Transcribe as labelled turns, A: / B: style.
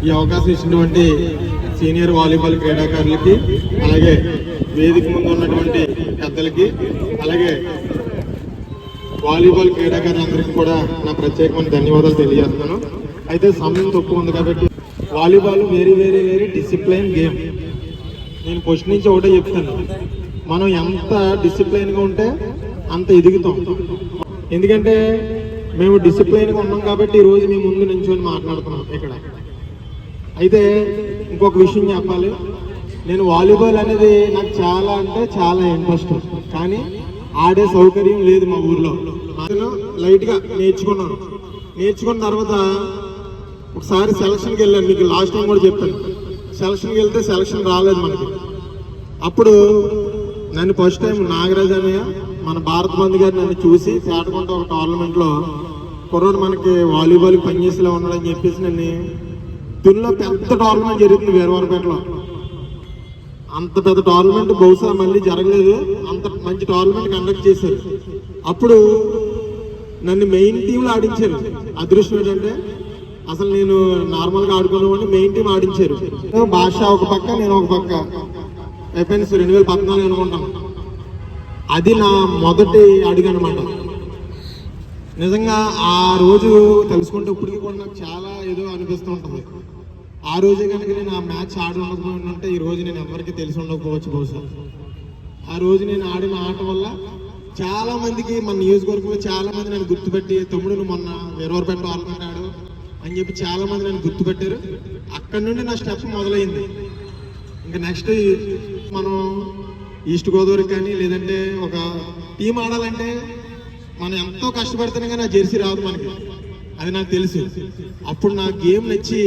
A: ఈ అవకాశం ఇచ్చినటువంటి సీనియర్ వాలీబాల్ క్రీడాకారులకి, అలాగే వేదిక ముందు ఉన్నటువంటి పెద్దలకి, అలాగే వాలీబాల్ క్రీడాకారులందరికీ కూడా నా ప్రత్యేకమైన ధన్యవాదాలు తెలియజేస్తున్నాను. అయితే సమయం తక్కువ ఉంది కాబట్టి volleyball very very very discipline game. నేను ఫస్ట్ నుంచి ఒకటే చెప్తాను, మనం ఎంత డిసిప్లైన్గా ఉంటే అంత ఎదుగుతాం. ఎందుకంటే మేము డిసిప్లైన్గా ఉన్నాం కాబట్టి ఈరోజు మీ ముందు నించొని మాట్లాడుతున్నాం ఇక్కడ. అయితే ఇంకొక విషయం చెప్పాలి, నేను వాలీబాల్ అనేది నాకు చాలా అంటే చాలా ఇంట్రెస్ట్, కానీ ఆడే సౌకర్యం లేదు మా ఊర్లో. లైట్గా నేర్చుకున్న తర్వాత ఒకసారి సెలక్షన్కి వెళ్ళాను, మీకు లాస్ట్ టైం కూడా చెప్పాను. సెలక్షన్కి వెళ్తే సెలక్షన్ రాలేదు మనకి. అప్పుడు నన్ను ఫస్ట్ టైం నాగరాజ్ అన్నయ్య, మన భారత్ బంద్ గారు నన్ను చూసి తేటకుంట ఒక టోర్నమెంట్లో కుర్రోడు మనకి వాలీబాల్కి పనిచేసేలా ఉన్నాడని చెప్పేసి నన్ను తుల్లో పెద్ద టోర్నమెంట్ జరుగుతుంది వీరవరపేటలో. అంత పెద్ద టోర్నమెంట్ బహుశా మళ్ళీ జరగలేదు, అంత మంచి టోర్నమెంట్ కండక్ట్ చేశారు. అప్పుడు నన్ను మెయిన్ టీంలో ఆడించారు. అదృష్టం ఏంటంటే అసలు నేను నార్మల్గా ఆడుకునేవాడిని, మెయిన్ టీం ఆడించారు. భాష ఒక పక్క, నేను ఒక పక్క. ఎఫ్ఎన్స్ 2014 అనుకుంటాను. అది నా మొదటి అడుగు అనమాట. నిజంగా ఆ రోజు తెలుసుకుంటే ఇప్పటికీ కూడా నాకు చాలా ఏదో అనిపిస్తూ ఉంటుంది. ఆ రోజే కనుక నేను ఆ మ్యాచ్ ఆడి ఉండకపోయింటే ఈ రోజు నేను ఎవరికి తెలిసి ఉండకపోవచ్చు బహుశా. ఆ రోజు నేను ఆడిన ఆట వల్ల చాలా మందికి, మన నియోజకవర్గంలో చాలా మంది నన్ను గుర్తుపెట్టి, తమ్ముడు నువ్వు మొన్న వీరవరపేట టోర్నమెంట్ ఆడు అని చెప్పి చాలా మంది నన్ను గుర్తుపెట్టారు. అక్కడి నుండి నా స్టెప్ మొదలైంది. ఇంకా నెక్స్ట్ మనం ఈస్ట్ గోదావరి కానీ లేదంటే ఒక టీం ఆడాలంటే మనం ఎంతో కష్టపడితేనే కానీ ఆ జెర్సీ రాదు మనకి, అది నాకు తెలుసు. అప్పుడు నా గేమ్ నచ్చి